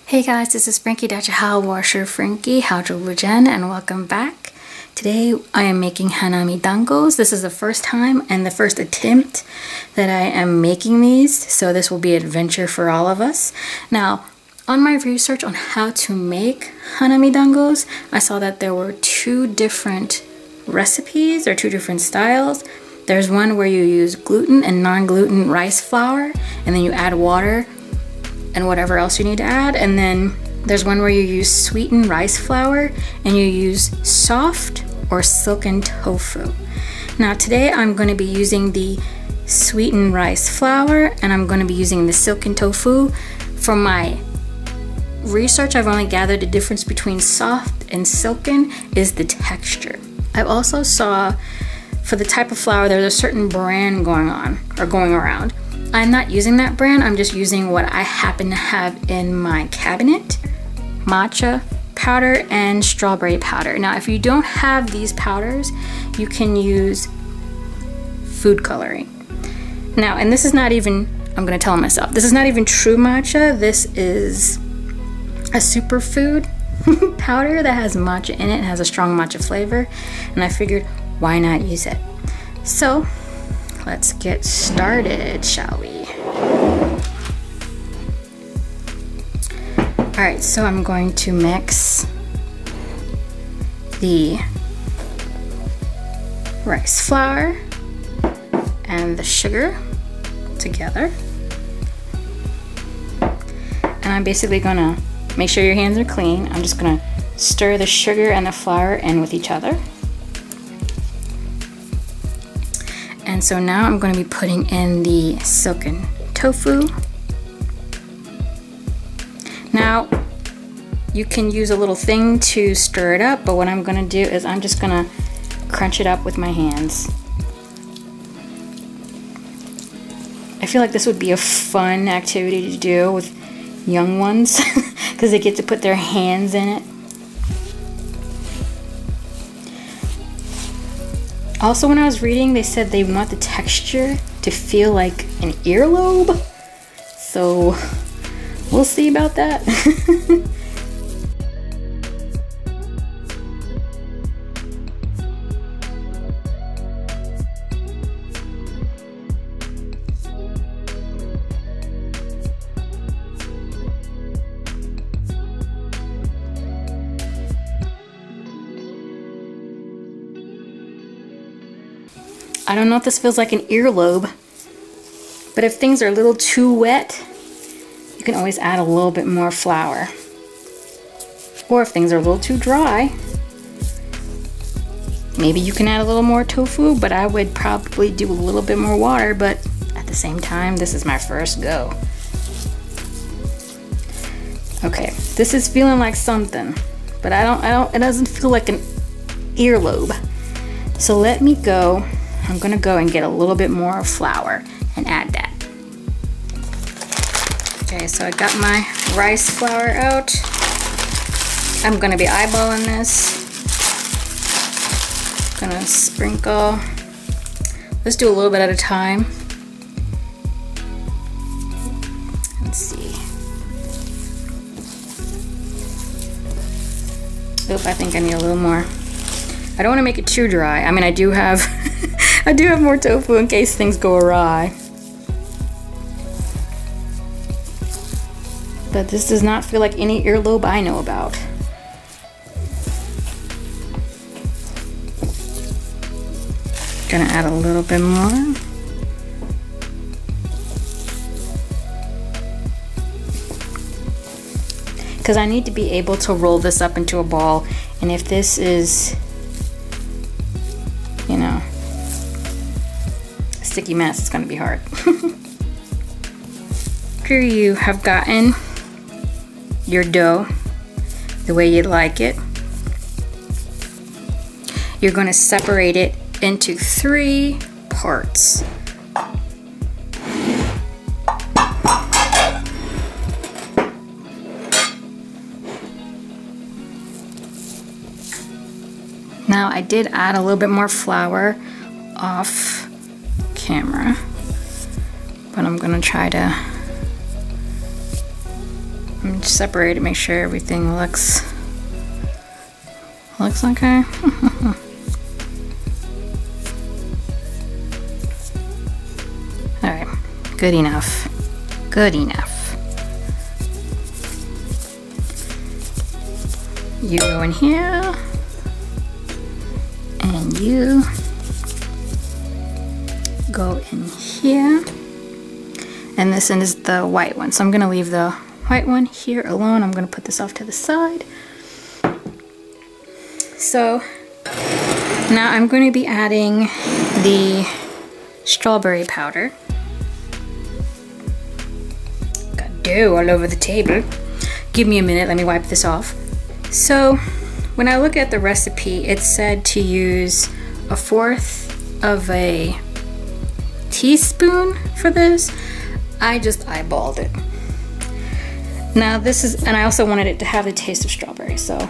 Hey guys, this is Frankie, washer Frankie, and welcome back. Today I am making Hanami Dangos. This is the first time and the first attempt that I am making these, so this will be an adventure for all of us. Now, on my research on how to make Hanami Dangos, I saw that there were two different recipes or two different styles. There's one where you use gluten and non-gluten rice flour, and then you add water and whatever else you need to add. And then there's one where you use sweetened rice flour and you use soft or silken tofu. Now today I'm going to be using the sweetened rice flour and I'm going to be using the silken tofu. From my research, I've only gathered the difference between soft and silken is the texture. I also saw for the type of flour there's a certain brand going around. I'm not using that brand, I'm just using what I happen to have in my cabinet. Matcha powder and strawberry powder. Now if you don't have these powders, you can use food coloring. Now, and this is not even, I'm gonna tell myself, this is not even true matcha. This is a superfood powder that has matcha in it. It has a strong matcha flavor, and I figured, why not use it? So, let's get started, shall we? Alright, so I'm going to mix the rice flour and the sugar together. And I'm basically gonna make sure your hands are clean. I'm just gonna stir the sugar and the flour in with each other. And so now I'm going to be putting in the silken tofu. Now, you can use a little thing to stir it up, but what I'm going to do is I'm just going to crunch it up with my hands. I feel like this would be a fun activity to do with young ones because they get to put their hands in it. Also, when I was reading, they said they want the texture to feel like an earlobe. So, we'll see about that. I don't know if this feels like an earlobe, but if things are a little too wet, you can always add a little bit more flour. Or if things are a little too dry, maybe you can add a little more tofu, but I would probably do a little bit more water, but at the same time, this is my first go. Okay, this is feeling like something, but it doesn't feel like an earlobe. So let me go. I'm gonna go and get a little bit more flour and add that. Okay, so I got my rice flour out. I'm gonna be eyeballing this. Gonna sprinkle. Let's do a little bit at a time. Let's see. Oop, I think I need a little more. I don't want to make it too dry. I mean, I do have I do have more tofu in case things go awry. But this does not feel like any earlobe I know about. Gonna add a little bit more. Because I need to be able to roll this up into a ball, and if this is, you know, a sticky mess, it's gonna be hard. After you have gotten your dough the way you'd like it, you're gonna separate it into 3 parts. Now I did add a little bit more flour off camera, but I'm gonna try to I'm just separate it, make sure everything looks okay. Alright, good enough. Good enough. You go in here, and you go in here, and this one is the white one, so I'm gonna leave the white one here alone. I'm gonna put this off to the side. So now I'm going to be adding the strawberry powder. Got dough all over the table. Give me a minute, let me wipe this off. So when I look at the recipe, it said to use 1/4 of a teaspoon for this. I just eyeballed it. Now this is, and I also wanted it to have the taste of strawberry, so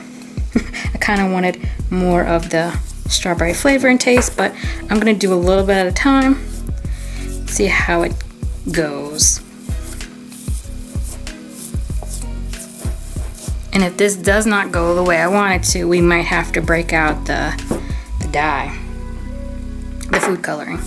I kind of wanted more of the strawberry flavor and taste, but I'm gonna do a little bit at a time, see how it goes. And if this does not go the way I want it to, we might have to break out the dye, the food coloring.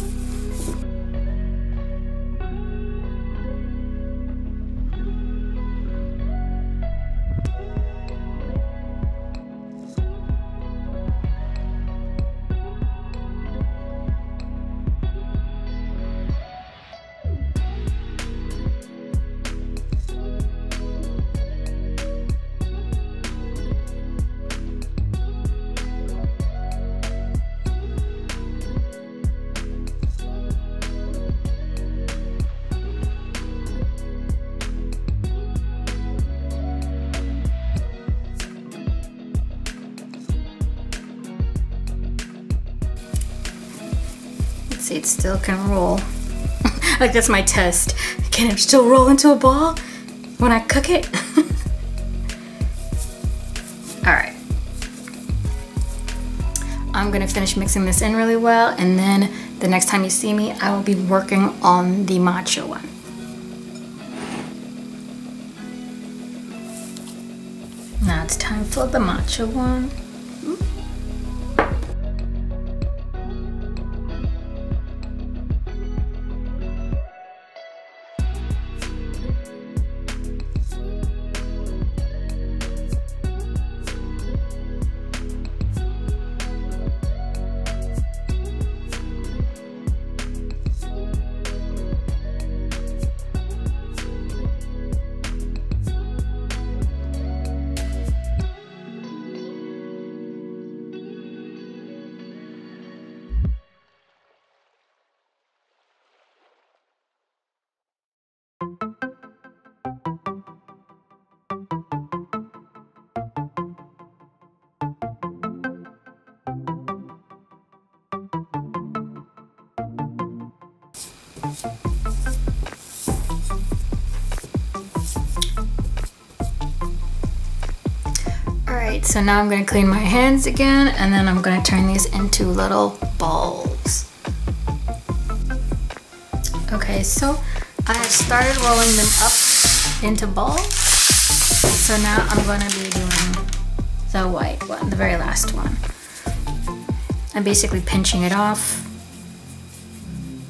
See, it still can roll. Like, that's my test. Can it still roll into a ball when I cook it? All right. I'm gonna finish mixing this in really well, and then the next time you see me, I will be working on the matcha one. Now it's time for the matcha one. Alright, so now I'm going to clean my hands again, and then I'm going to turn these into little balls. Okay, so I have started rolling them up into balls. So now I'm going to be doing the white one, the very last one. I'm basically pinching it off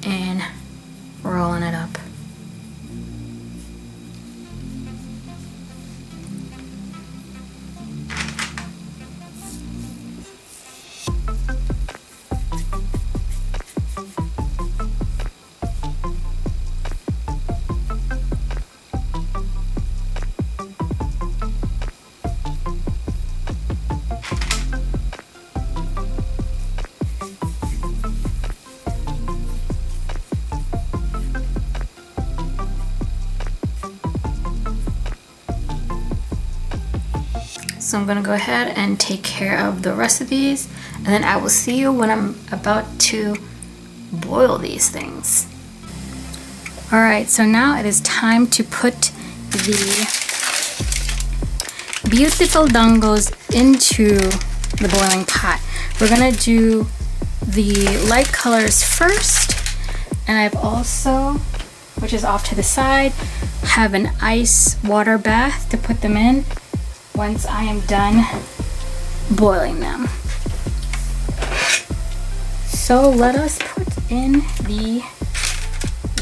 and rolling it up. So I'm gonna go ahead and take care of the rest of these, and then I will see you when I'm about to boil these things. All right, so now it is time to put the beautiful dangos into the boiling pot. We're gonna do the light colors first, and I've also, which is off to the side, have an ice water bath to put them in once I am done boiling them. So let us put in the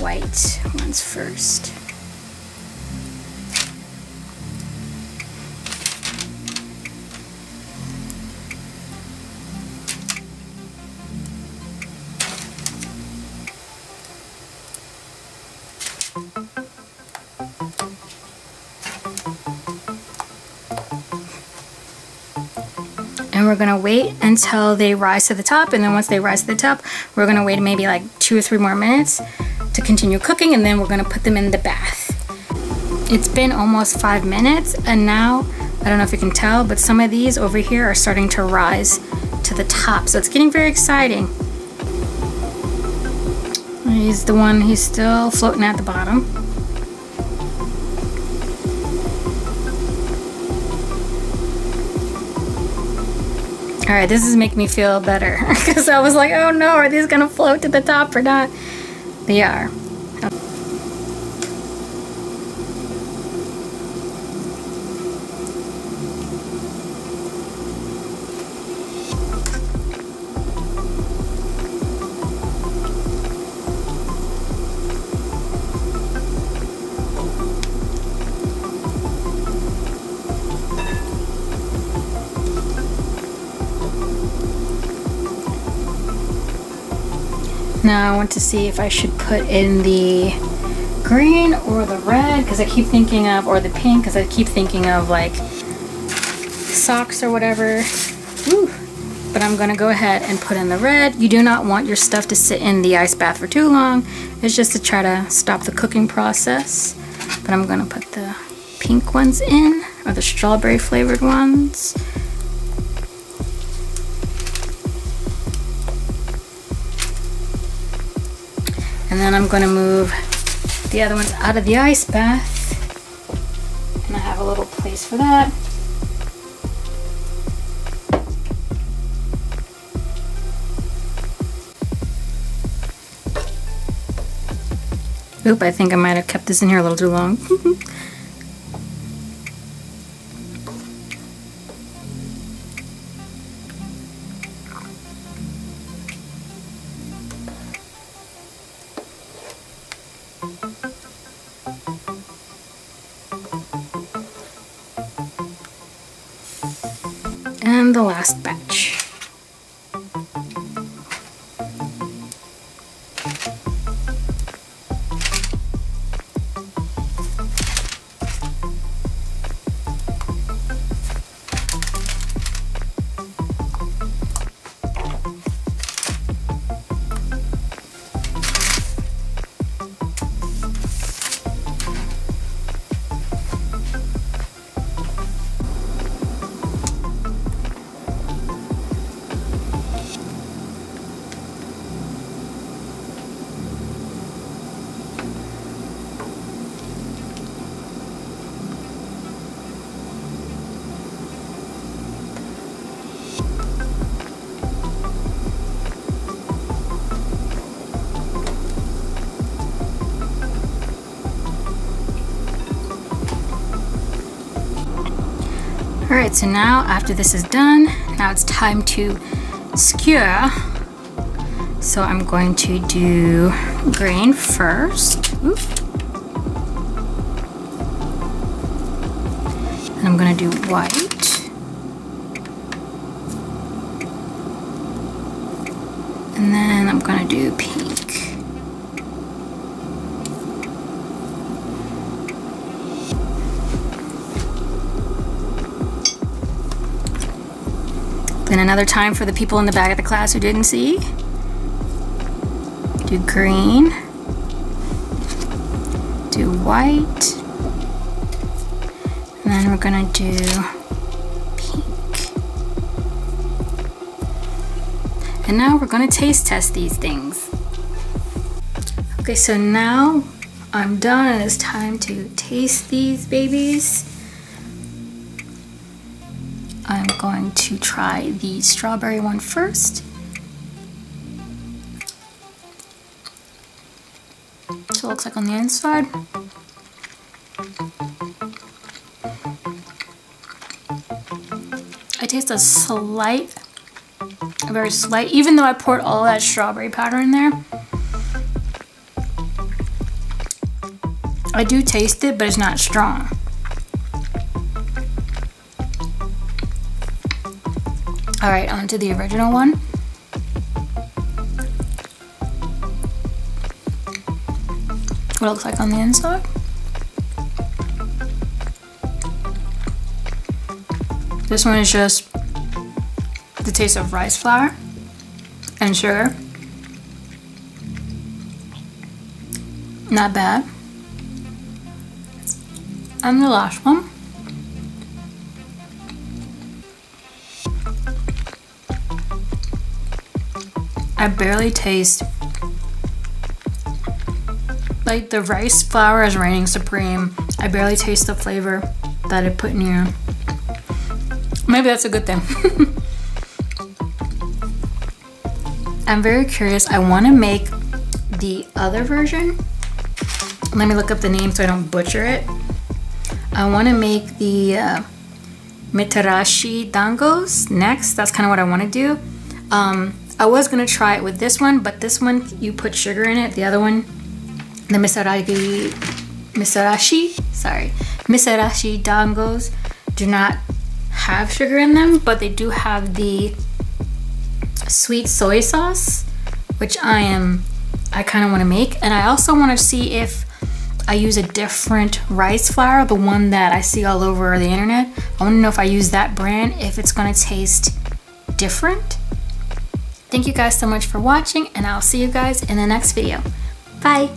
white ones first. And we're gonna wait until they rise to the top, and then once they rise to the top, we're gonna wait maybe like 2 or 3 more minutes to continue cooking, and then we're gonna put them in the bath. It's been almost 5 minutes, and now, I don't know if you can tell, but some of these over here are starting to rise to the top, so it's getting very exciting. He's the one, he's still floating at the bottom. All right, this is making me feel better because I was like, oh no, are these gonna float to the top or not? They are. Now I want to see if I should put in the green or the red, because I keep thinking of, or the pink, because I keep thinking of like socks or whatever. Woo. But I'm gonna go ahead and put in the red. You do not want your stuff to sit in the ice bath for too long. It's just to try to stop the cooking process. But I'm gonna put the pink ones in, or the strawberry flavored ones. And then I'm going to move the other ones out of the ice bath. And I have a little place for that. Oop, I think I might have kept this in here a little too long. And the last batch. Alright, so now after this is done, now it's time to skewer. So I'm going to do green first. Oop. And I'm going to do white. And then I'm going to do pink. Then another time for the people in the back of the class who didn't see. Do green. Do white. And then we're gonna do pink. And now we're gonna taste test these things. Okay, so now I'm done and it's time to taste these babies. I'm going to try the strawberry one first. So it looks like on the inside. taste a very slight, even though I poured all that strawberry powder in there. I do taste it, but it's not strong. All right, on to the original one. What it looks like on the inside. This one is just the taste of rice flour and sugar. Not bad. And the last one. I barely taste, like, the rice flour is reigning supreme. I barely taste the flavor that I put in here. Maybe that's a good thing. I'm very curious. I want to make the other version. Let me look up the name so I don't butcher it. I want to make the Hanami Dangos next. That's kind of what I want to do. I was going to try it with this one, but this one you put sugar in it. The other one, the Misarashi Dangos, do not have sugar in them, but they do have the sweet soy sauce, which I kind of want to make. And I also want to see if I use a different rice flour, the one that I see all over the internet. I want to know if I use that brand, if it's going to taste different. Thank you guys so much for watching, and I'll see you guys in the next video. Bye!